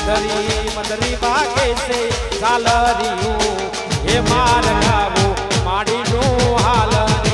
મદરી ભાગે છે ચાલરિયું હે માર ગાવું માડીનું હાલરિયું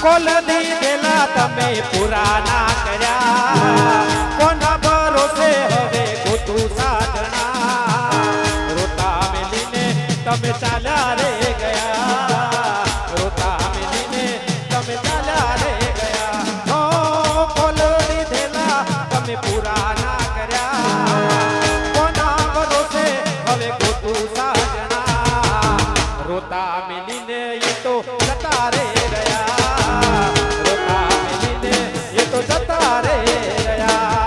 કોલ દીધેલા તમે પૂરા ના કર્યા કોના ભરોસે હવે ગોતું સાધના રોતા મેલીને તમે ચાલ્યા રે ગયા રોતા મેલીને તમે ચાલ્યા રે ગયા હો કોલ દીધેલા તમે પૂરા ના કર્યા કોના ભરોસે હવે ગોતું સાધના રોતા મેલીને એ તો જતા રે ગયા રોતા મેલીને એ તો જતા રે ગયા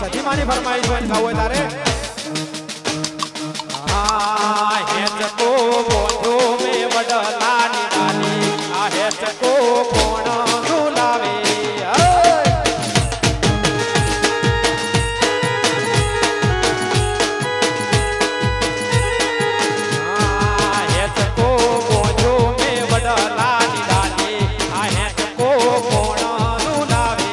સધીમાની ફરમાઈશ હોય ગાવ હોય તારે આ હેચકો બોધો મે વડલાની ડાલી આ હેચકો કોણ ઝુલાવે હેચકો બોધો મે વડલાની ડાલી આ હેચકો કોણ ઝુલાવે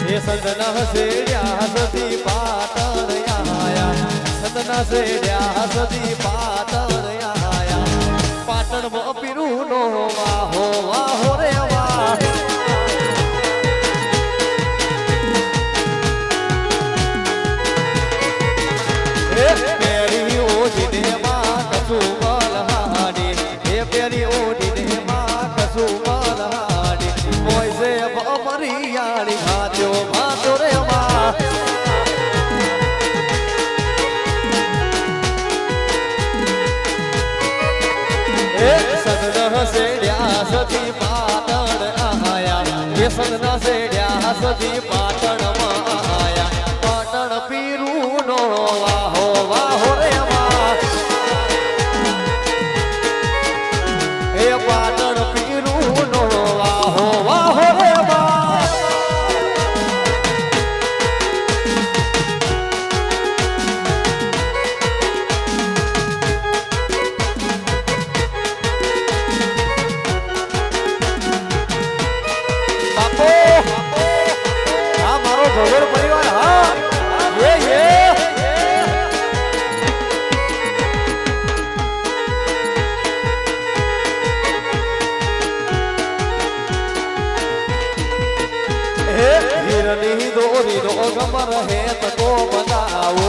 એ સંતના શેડ્યા સતી પાટણ આયા સંતના શેડ્યા સતી પાટણ આયા પાટણમાં પીરું નો વાહો વાહો રે વાહ પેરી ઓઢીને માં કસું મલહાડી એ પેરી ઓઢીને માં કસું મલહાડી મોય છે અમરિયાળી ભાત્યો ભાતો રે માં એ સદન સેડ્યા સતી પાટણ આયા એ સદન સેડ્યા સતી પાટણ માં આયા પાટણ પીરું નો વાહો વાહો રે માં એ પાટણ પીરું નો વાહો વાહો રે માં બાપો આ મારો ભગોર પરિવાર હા હિરની દોરી નો ગમર હે તકો બનાવો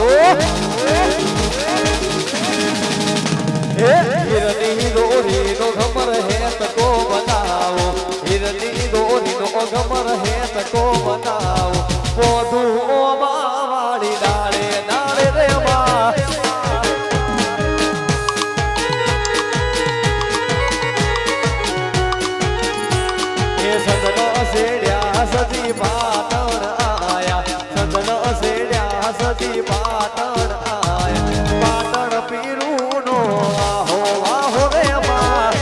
હે હિરની દોરી નો ગમર હે તકો બનાવો હિરની દોરી નો ગમર હે તકો બનાવો પોધું ઓ વાળી ડાળે ડાળે રે માં એ સંતનો શેડ્યા સતી પાટણ આયા સંતનો શેડ્યા સતી પાટણ આયા પાટણ પીરું નો વાહો વાહો રે માં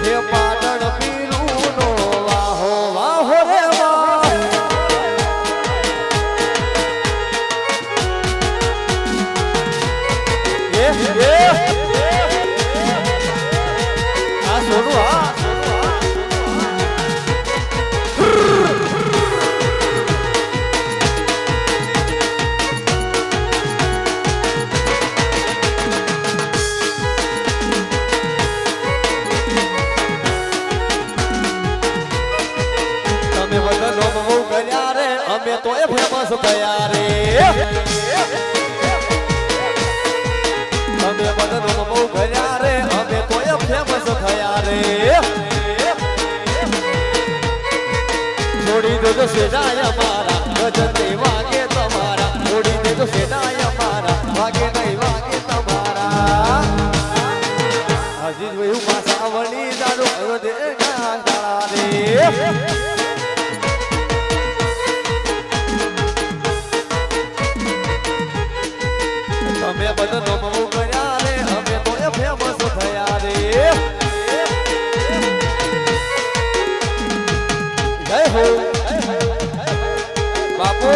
હે પાટણ પીરું નો વાહો વાહો રે માં આ સોનું હા તમે બધા બહુ કર્યા રે અમે તો એ ફેમસ થયા રે અમે બધા બહુ કર્યા રે અમે તો એ ફેમસ થયા રે છોડી દેજો સેનાય અમારા ગજન વાગે તમારા છોડી દેજો સેનાય અમારા વાગે નહીં વાગે તમારા હજી જોયું પાછા વળી જાડો દે ગાડા રે તમે બધા બહુ કર્યા રે અમે તો એ ફેમસ થયા રે જય હો બાપુ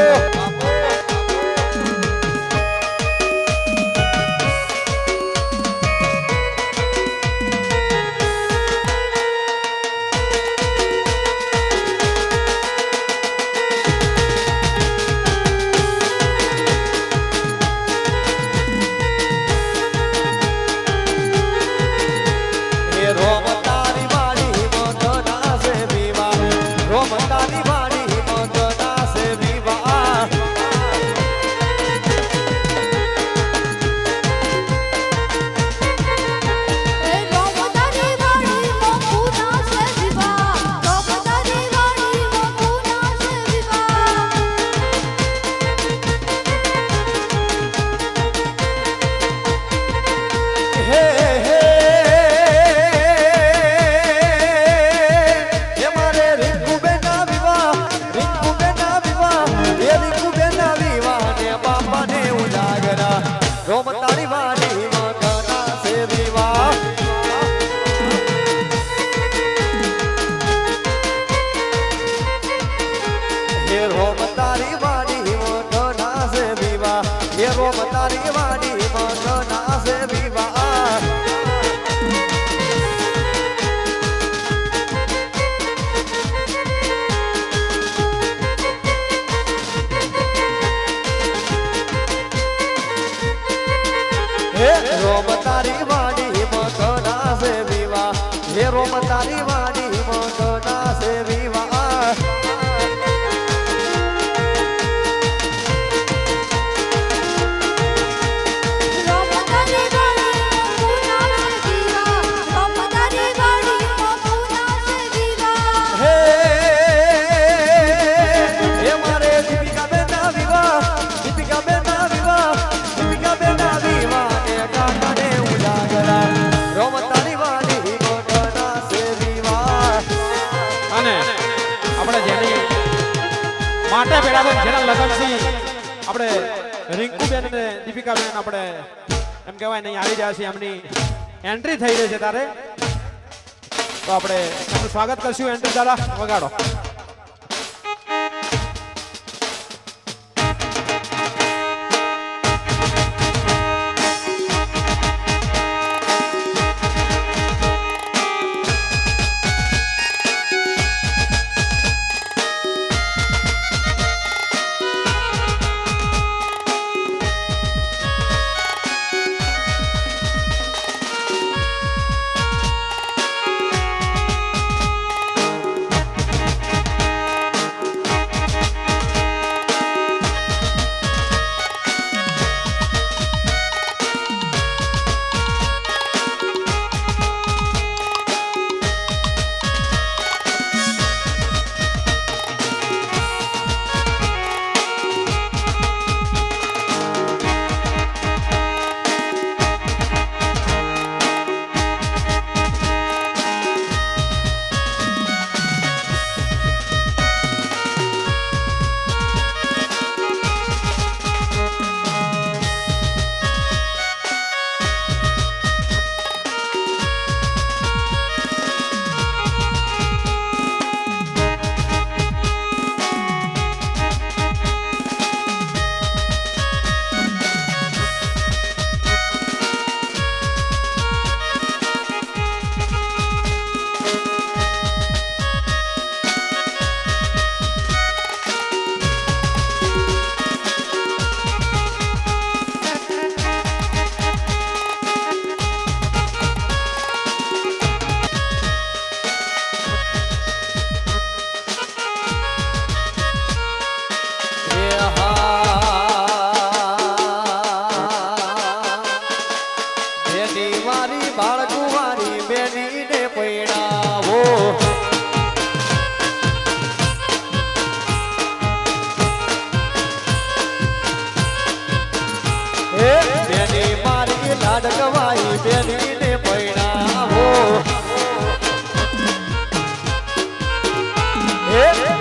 હીરાબેન જેના લગન છે આપણે રિંકુબેન અને દીપિકાબેન આપણે એમ કહેવાય નહીં આવી રહ્યા છે એમની એન્ટ્રી થઈ રહી છે તારે તો આપણે એમનું સ્વાગત કરશું એન્ટ્રી દાદા વગાડો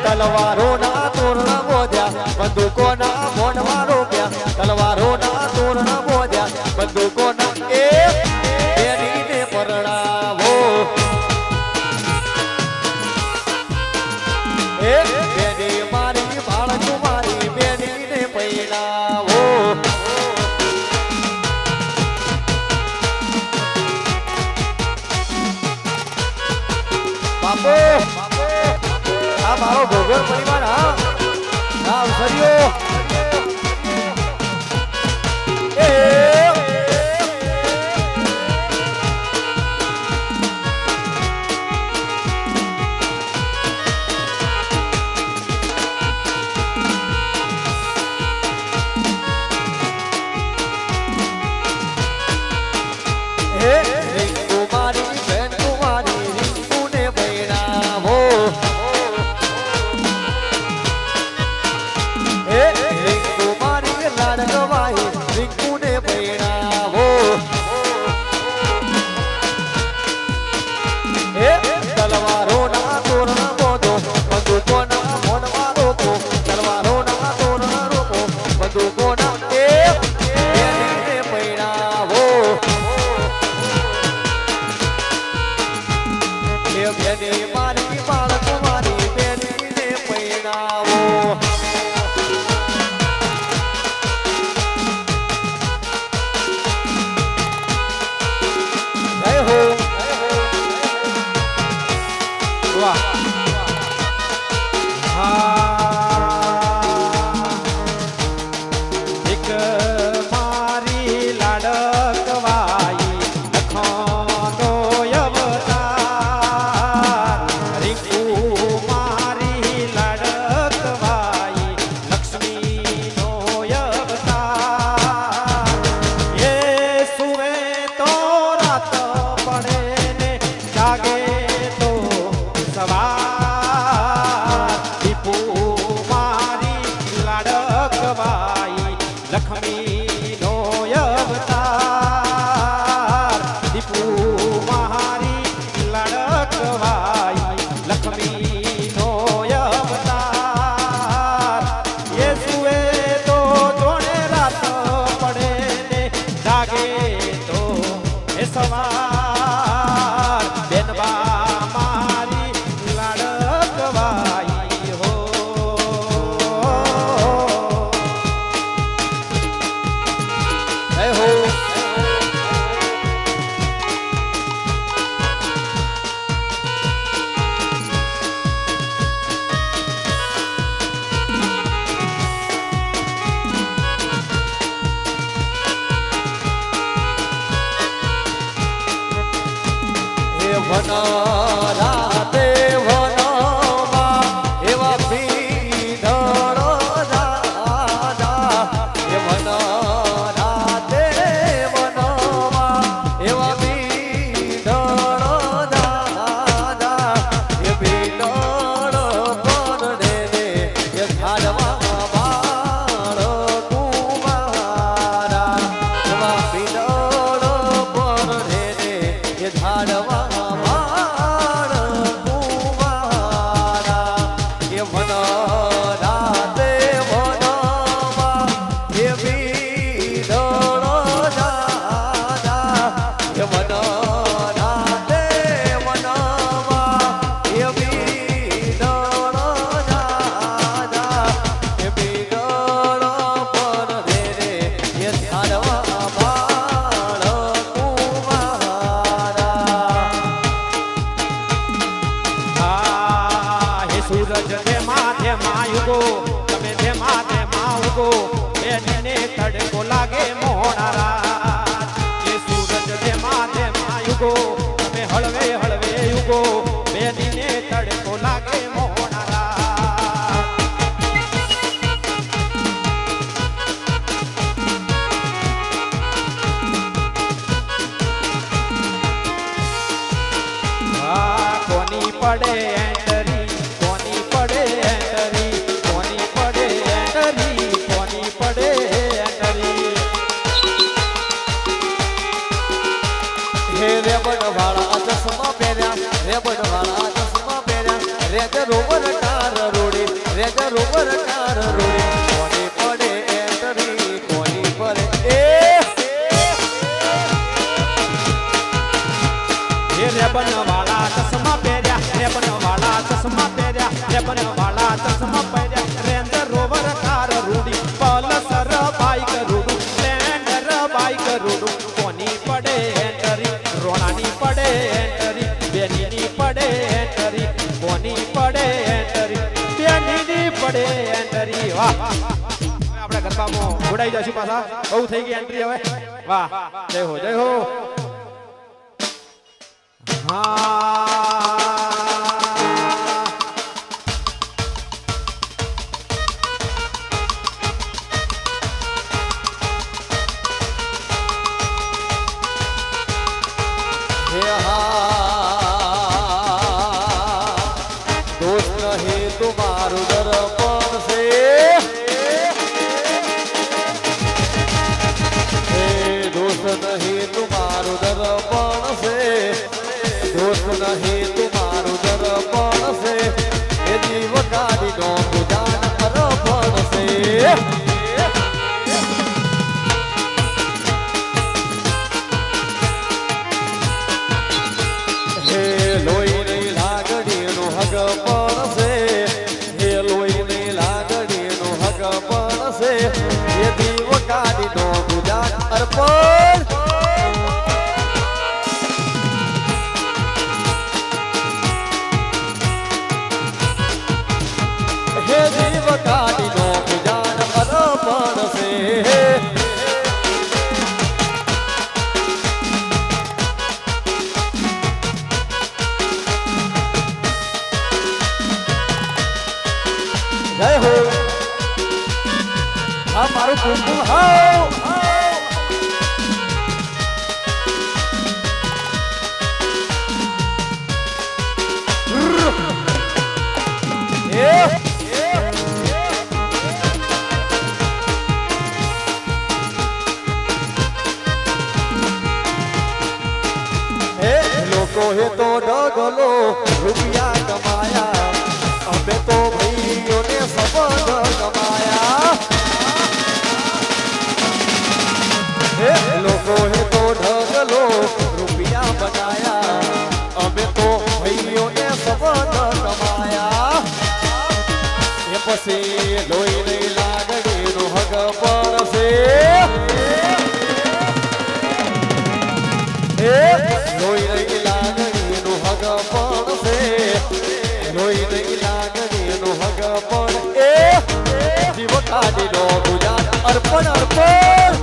તલવારો ના તોરણ બોધ્યા બંદૂકો ના મોઢમાં રોપ્યા તલવારો ના તોરણ બોધ્યા બંદૂકો ના બેનીને પરણાવો બેની મારી બાળકુમારી બેનીને પરણાવો બાપો આ મારો ભોગર પરિવાર હા અવસરીઓ રાતે વનમાં એવા પીધળો દાદા એ રાતે વનમાં એવા પીધળો દાદા એ પીધળ પર રે એ ઝાડવા બાળ કુમારા એવા પીધળ પર રે એ ઝાડવા સૂરજ ધેમા યુગો તમે ધેમા ઉગો બેનને તડકો લાગે મોણારા એ સૂરજ ધેમા યુગો તમે હળવે હળવે યુગો બેનને તડકો લાગે મોણારા કોની પડે રેબડ વાળા ચશ્મા પહેર્યા રેબડ વાળા ચશ્મા પહેર્યા રેજ રોવર કાર રોડે રેજ રોવર કાર રોડે કોની પડે એન્ટરી કોની પડે એ રેબન વાળા ચશ્મા પહેર્યા રેબન વાળા ચશ્મા પહેર્યા રેબન વાળા ચશ્મા પહેર્યા રેન્જ રોવર કાર રોડી પલ્સર બાઈક રોડું સ્પ્લેન્ડર બાઈક રોડું કોની પડે એન્ટરી રોણાની પડે એન્ટરી બેનીની પડે એન્ટરી કોની પડે એન્ટરી બેનીની પડે એન્ટરી વાહ આપણે ગરબામાં જોડાઈ જશું પાછા બહુ થઈ ગઈ એન્ટ્રી હવે વાહ જય હો હા दोस्त नहीं तुम्हारू दर्पण से दोस्त नहीं तुम्हारू दर्पण से दोस्त नहीं तुम्हारू दर्पण से ये जीव काढ़ी नो गुजान अर्पण से લોહી ની લાગણી નો હગ પડશે હે લોહી ની લાગણી નો હગ પડશે એ દીવ કાઢી નો ગુજાર અર્પણ હે દીવ કાઢી નો ગુજાર અર્પણ છે જય હો આ મારું કુમકુમ હાઉ લોકો હે તો ડગલો રૂપિયા કમાયા અમે તો ભાઈઓને સંબંધ કમાયા હે લોકો હે તો ઢગલો રૂપિયા બનાયા અમે તો ભાઈઓને સંબંધ કમાયા એ પછી લોહી નહીં લાગણીનું હગ પડશે લોહી નહીં લાગણીનું હગ પડશે લોહી નહીં લાગણીનું હગ પડે જીવ કાઢી લો ગુજરાત અર્પણ અર્પણ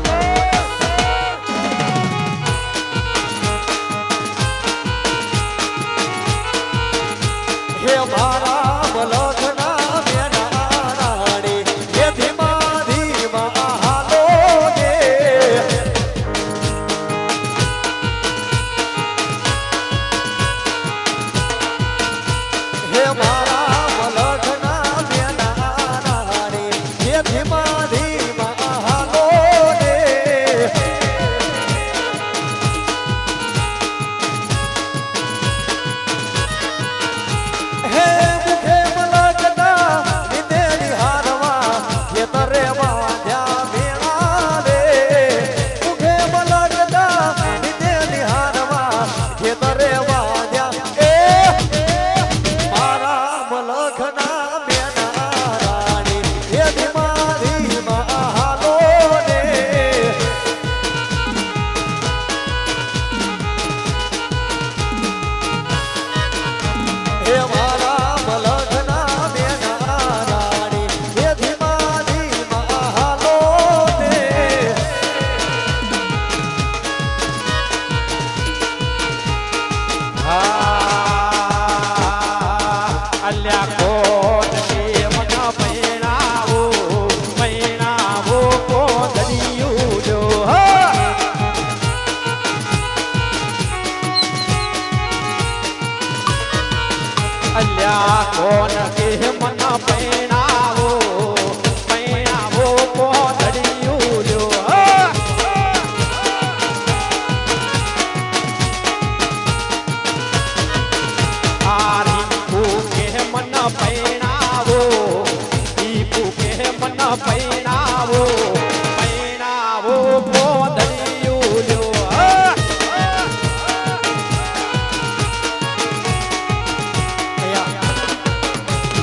રે વાદ્યા એ મારા મલખના બેના રાણી એ ધીમારી હાલો ને એ મારા મલખના બેના રાણી એ ધીમારી હાલો ને અલ્યા કોણ કે મન પૈણાવો કોદડિયું જો અલ્યા કોણ કે મન પૈણાવો કોદડિયું જો પૈણાવો દીપુ કે મન પૈણાવો પોદળિયું લ્યો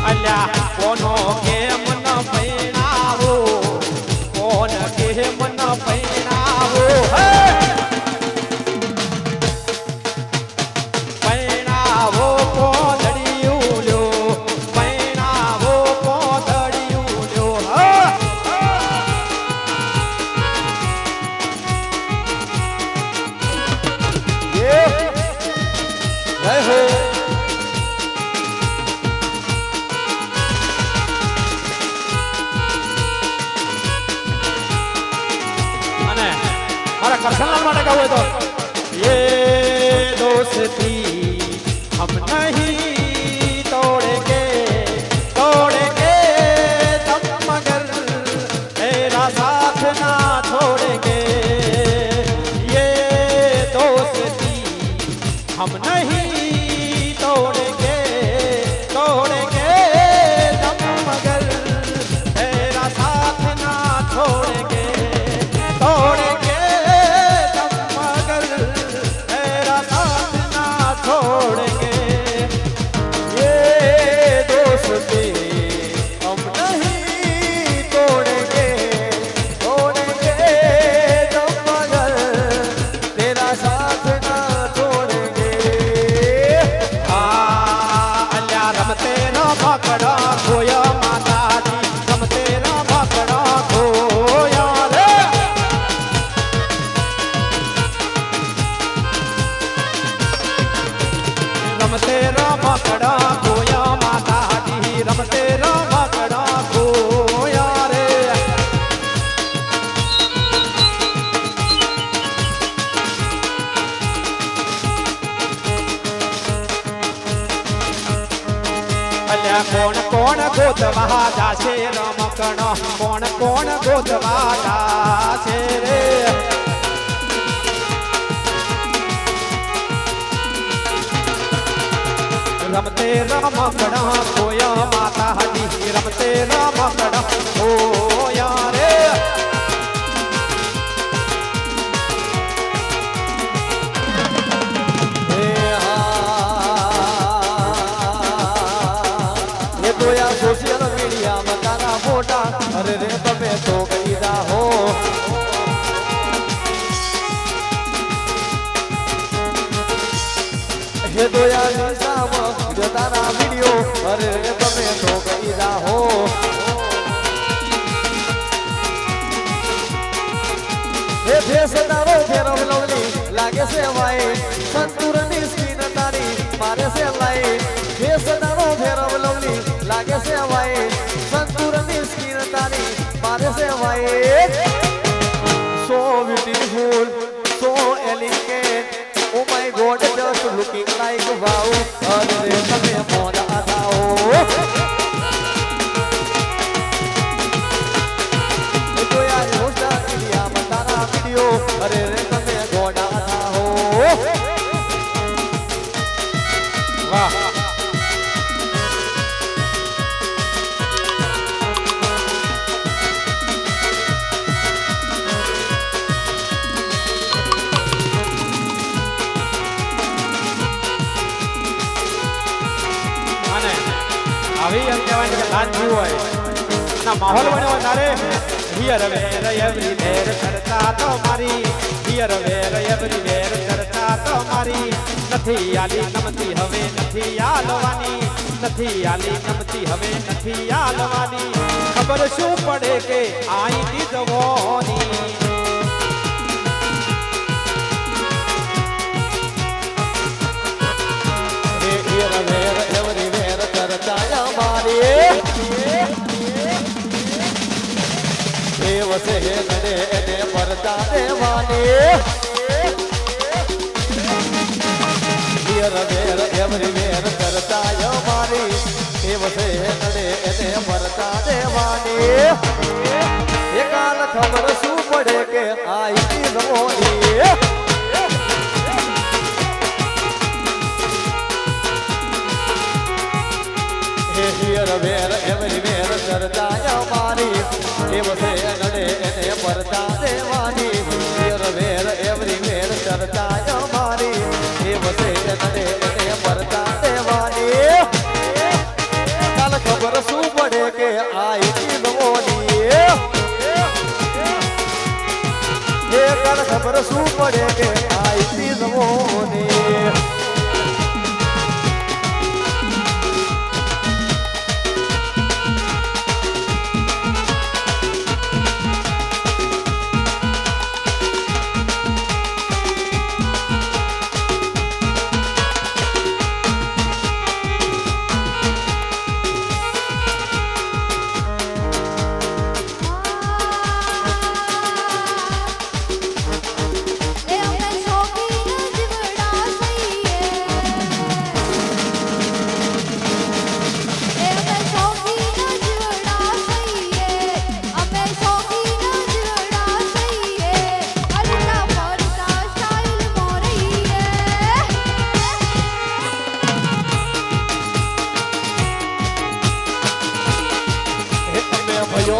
અલ્યા કોનો કે મન પૈણાવો કોણ કે મન પૈણાવો પૈણાવો પોદળિયું લ્યો પૈણાવો પોદળિયું લ્યો જય હો અને મારા કરસનલાલ માટે કહું હોય તો ये दोस्ती हम नहीं तोड़ेंगे तब मगर तेरा साथ ना छोड़ेंगे ये दोस्ती हम नहीं तोड़ेंगे तब मगर तेरा साथ ना छोड़ेंगे तब मगर तेरा साथ ना छोड़ेंगे ये दोस्ती हम नहीं तोड़ेंगे तब मगर तेरा साथ ना छोड़ेंगे અલ્યા રમતે રમકડા ખોયા માતાજી રમતે રમકડા ખોયા રે રમતે રમકડા ખોયા માતાજી રમતે રમકડા ખોયા રે અલ્યા કોણ ગોતવા જાશે રમકડો કોણ ગોતવા જાશે રે રમતે રમકડા ખોયા માતાજી રમતે રમકડા ખોયા રે ये तो यार सोशल मीडिया में तारा फोटा अरे रे તમે તો કીધા હો ये तो यार निशाम जो तारा वीडियो अरे रे તમે તો કીધા હો એ ફેસ તારો ફેરો લવલી લાગે છે વાય સંતુરની સ્કીન તારી મારે છે લાઈ ફેસ તારો ફેરો લવલી લાગે છે વાય સંતુરની સ્કીન તારી મારે છે Y so beautiful so elegant oh my god just looking like wow અરે તમે મોડા થાઓ તો યાર હોસ્ટા ઇન્ડિયા માં તારા વિડિયો અરે રે તમે ગોડા થાઓ વાહ આવી એમ કહેવાય કે લાજ જીવ હોય ના માહોલ બન્યો હોય તારે હિયર વેર એવરી વેર કરતા તો મારી હિયર વેર એવરી વેર કરતા તો મારી નથી આલી નમતી હવે નથી આલવાની નથી આલી નમતી હવે નથી આલવાની ખબર શું પડે કે આઈ દી જવાની હિયર વેર એવરી વેર કરતા મારી દેવ છે નડે એને પરતા દેવાની હિયર વેર એવરી વેર કરતા મારી દેવ છે નડે એને પરતા દેવાની એ કાલ ખબર શું પડે કે આઈ રમોની હિયર વેર એવરી વેર કરતા મારી દેવ છે નડે એને પરતા દેવાની હિયર વેર એવરી વેર કરતા મારી દેવ છે નડે એને પરતા દેવાની કાલ ખબર શું પડે કે આઈ રમોની એ કાલ ખબર શું પડે કે આઈ રમોની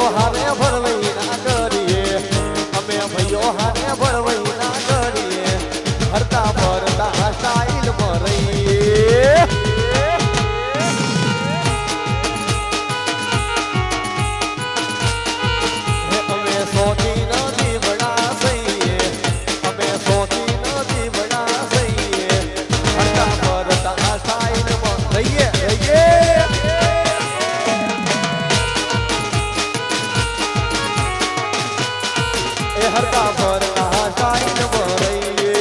હારે ભરવઈ ના કરીએ અમે ભયો હારે ભરવઈ ના કરીએ હરતા ભરતા સ્ટાઈલ ભરઈએ અમે સોની નથી બડા સહીએ અમે સોની નથી બડા સહીએ હરતા ભરતા સ્ટાઈલ રહીએ રહીએ હરતા ભરતા સ્ટાઈલ ભરઈએ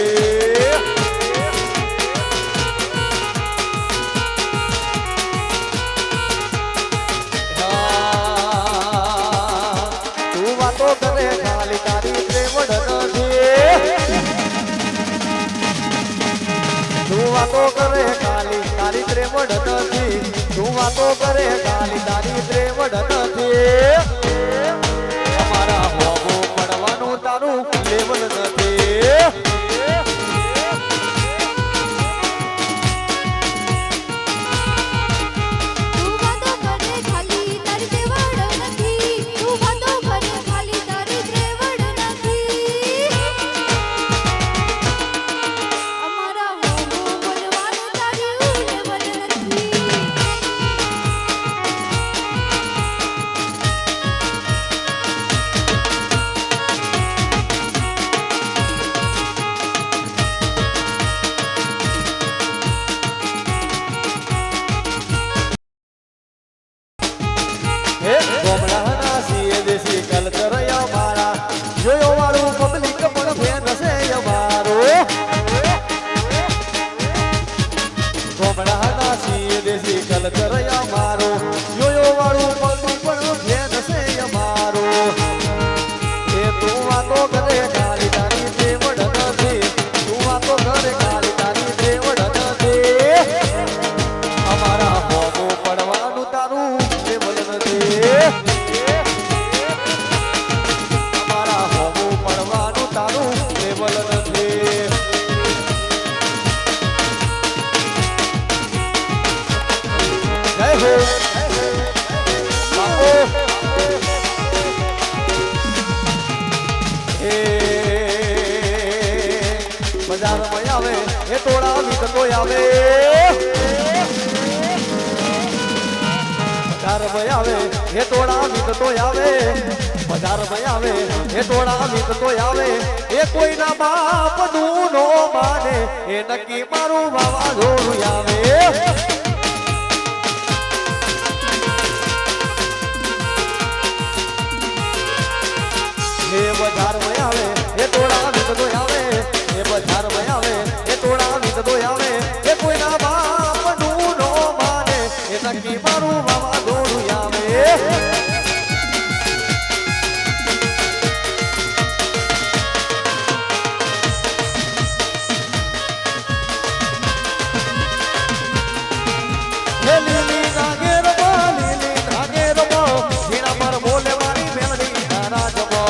તું વાતો કરે ખાલી તારી પ્રેમડ નથી તું વાતો કરે ખાલી તારી પ્રેમડ નથી તું વાતો કરે ખાલી તારી પ્રેમડ નથી અમારા હોવું પડવાનું તારું લેવલ નથી ગોમડાના સીએ દેશી કલ્ચર અમારા જોયો વાળું પબ્લિક પણ ફેન છે અમારો ગોમડાના સીએ દેશી કલ્ચર અમારો જોયો વાળું પબ્લિક પણ ફેન છે અમારો એ તું વાતો કરે ખાલી તારી પ્રેમડ નથી તું વાતો કરે ખાલી તારી પ્રેમડ નથી અમારા હોવું પડવાનું તારું લેવલ નથી અમારા હોવું પડવાનું તારું લેવલ નથી જય હો બાપુ બજારમાં આવે એ તોડા વિકતો આવે માં આવે હે તોડા મીત તો આવે બજાર માં આવે હે તોડા મીત તો આવે એ કોઈના બાપ નું નો માને એ નક્કી મારું વાવાઝોડું આવે હે બજાર માં આવે હે તોડા મીત તો આવે હે બજાર માં આવે હે તોડા મીત તો આવે એ કોઈના બાપ નું નો માને એ નક્કી મારું વાવાઝોડું આવે લીલી નાગેરમો ઝીણા પર બોલે મારી મેલડી તારા જમો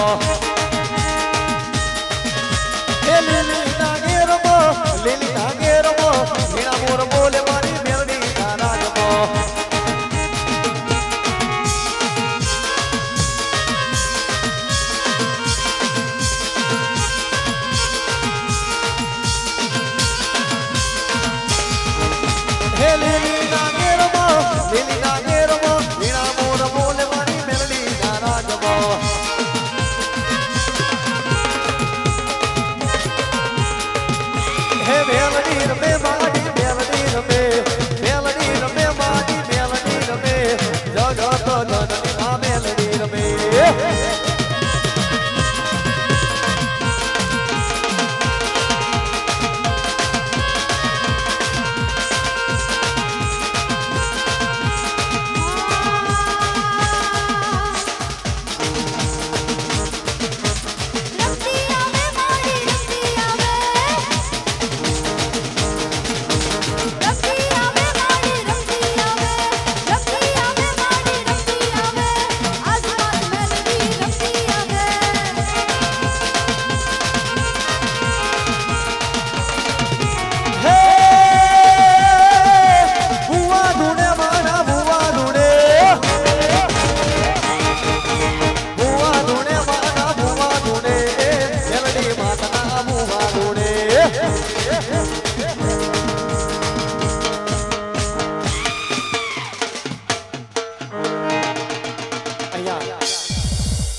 લીલી નાગેરમો ઝીણા મોર બોલે મારી મેલડી તારા જમો લીલી નાગેરમો ઝીણા મોર બોલે મારી મેલડી તારા જમો હે મેલડી રમે માડી મેલડી રમે માડી મેલડી રમે જગત જનની આ મેલડી રમે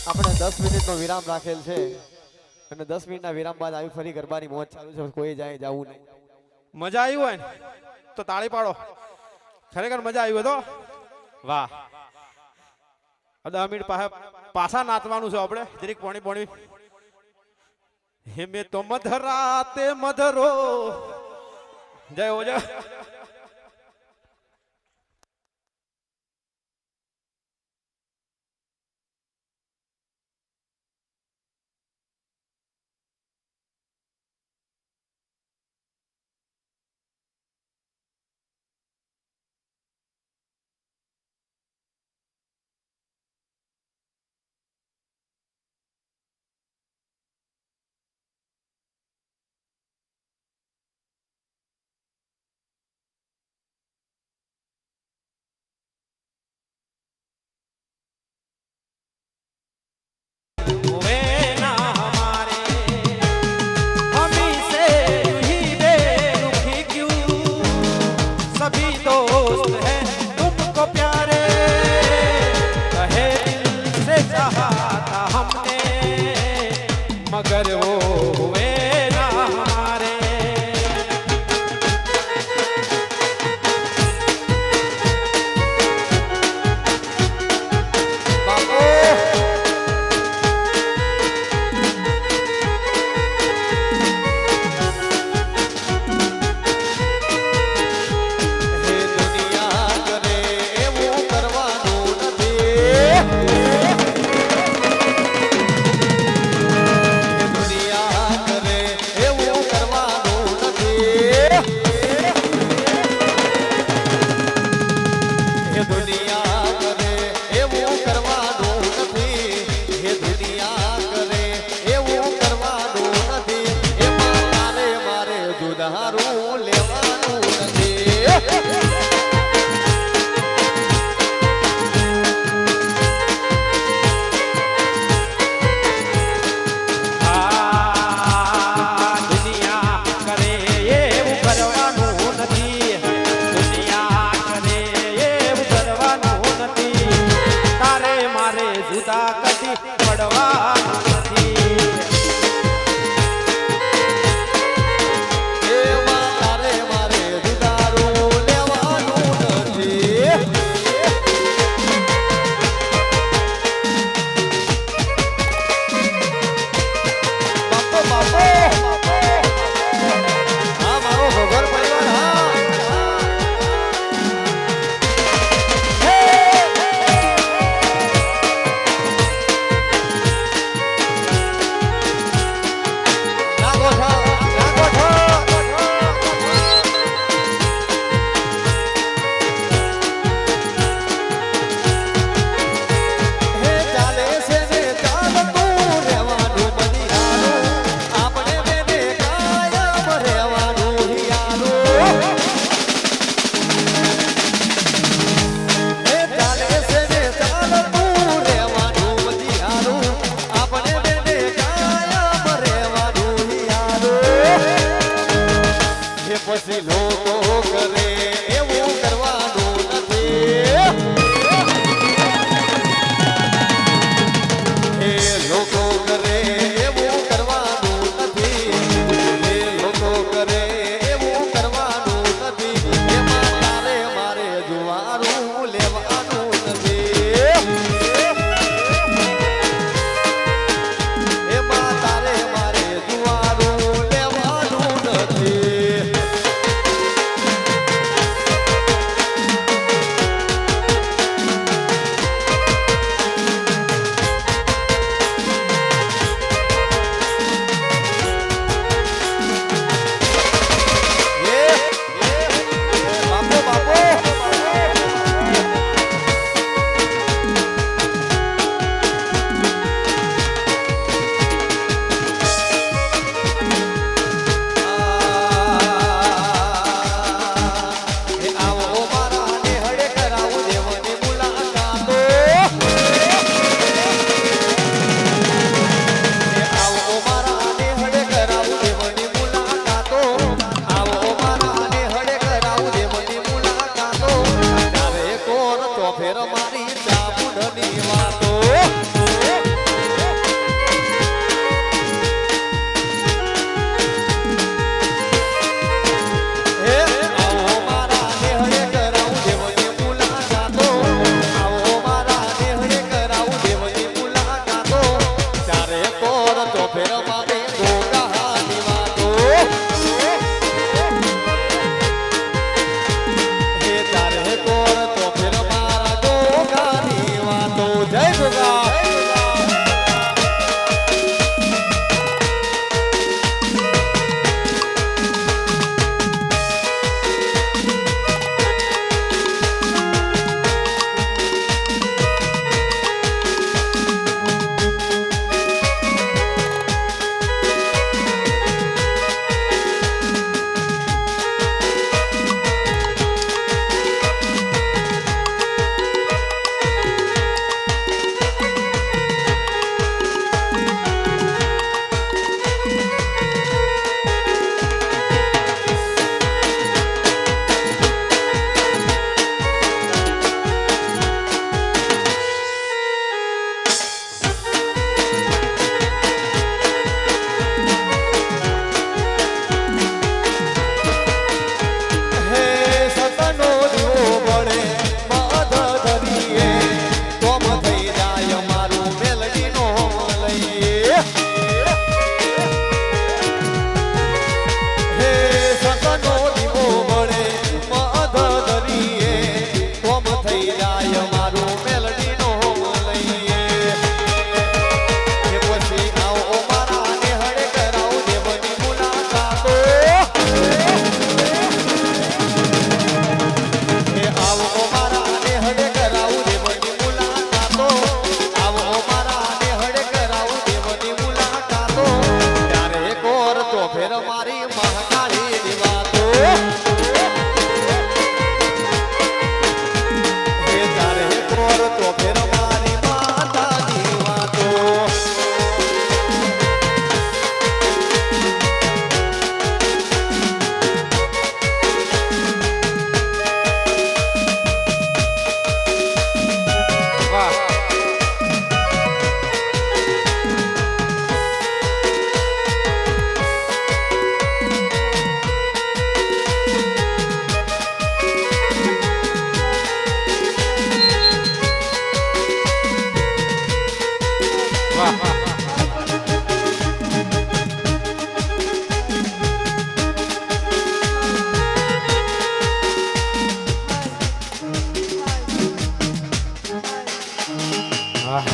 આપણે 10 મિનિટનો વિરામ રાખેલ છે અને 10 મિનિટના વિરામ બાદ આવી ફરી ગરબાની મોજ ચાલુ છે કોઈ જાય જાવું નહીં મજા આવી હોય ને તો તાળી પાડો ખરેખર મજા આવી હોય તો વાહ 10 મિનિટ પાછા નાચવાનું છે આપણે જરીક પોણી હેમે તો મધરાતે મધરો જય હો જય मगर वो हुए ना हमारे બાપો હે દુનિયા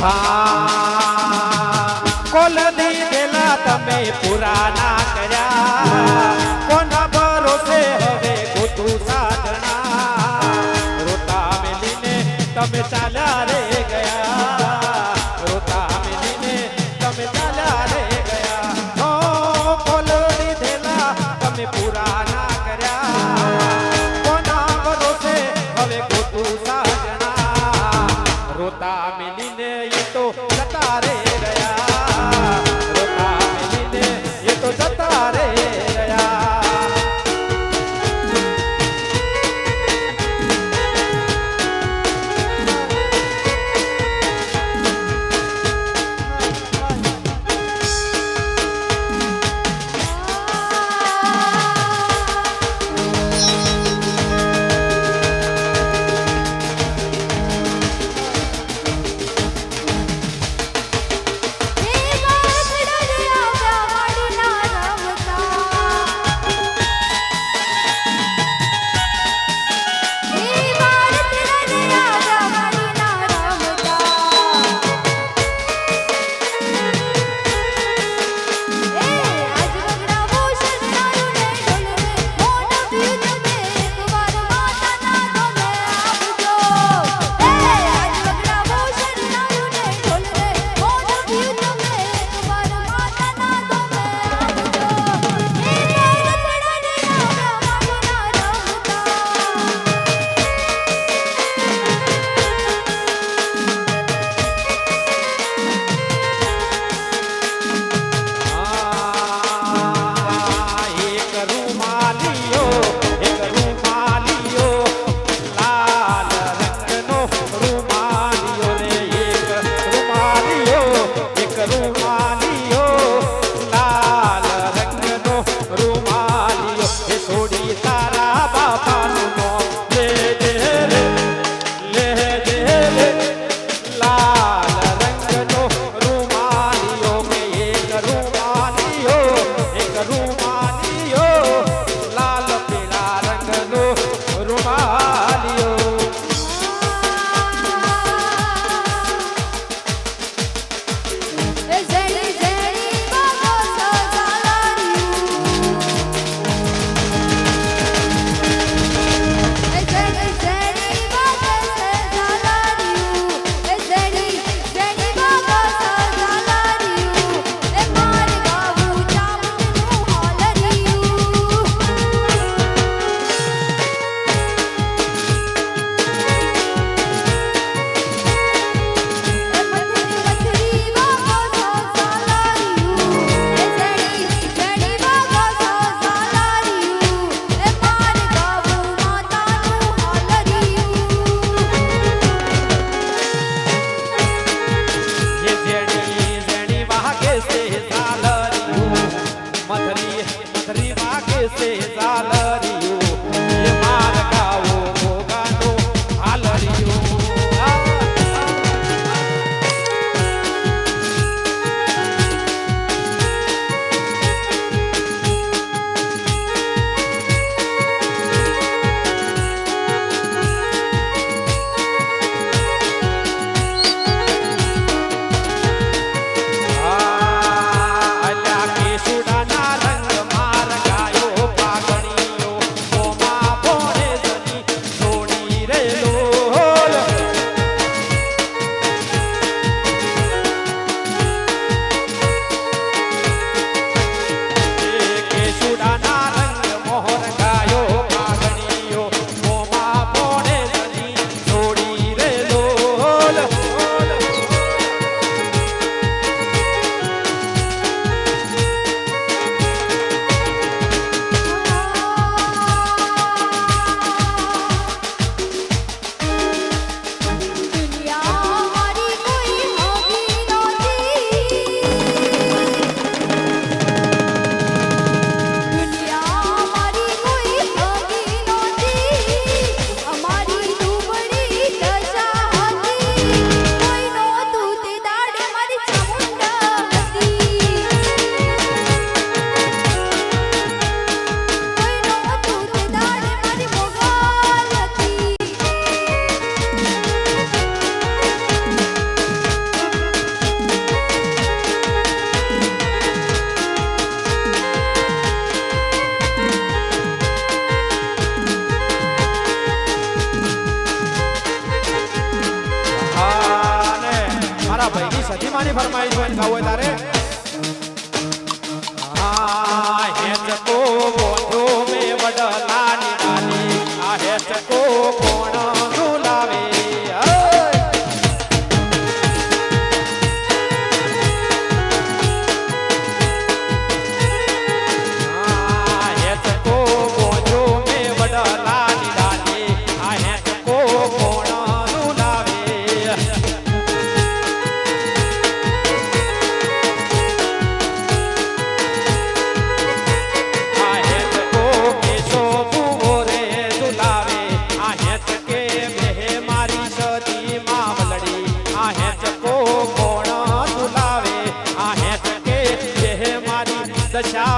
હા કોલ દીધેલા તમે પૂરા ના કર્યા કોના ભરોસે હવે ગોતું સાધના રોતા મેલીને તમે ચાલ્યા રે ગયા રોતા મેલીને તમે ચાલ્યા રે ગયા ઓ કોલ દીધેલા તમે પૂરા ના કર્યા કોના ભરોસે હવે ગોતું સાધના રોતા મેલીને એ તો જતા રે ગયા રોતા મેલીને એ તો જતા રે ગયા સતીમાની ફરમાઈશ હોય ગાવ હોય તારે આ હેચકો બોધો મે વડલાની ડાલી આ હેચકો કોણ ઝુલાવે દશા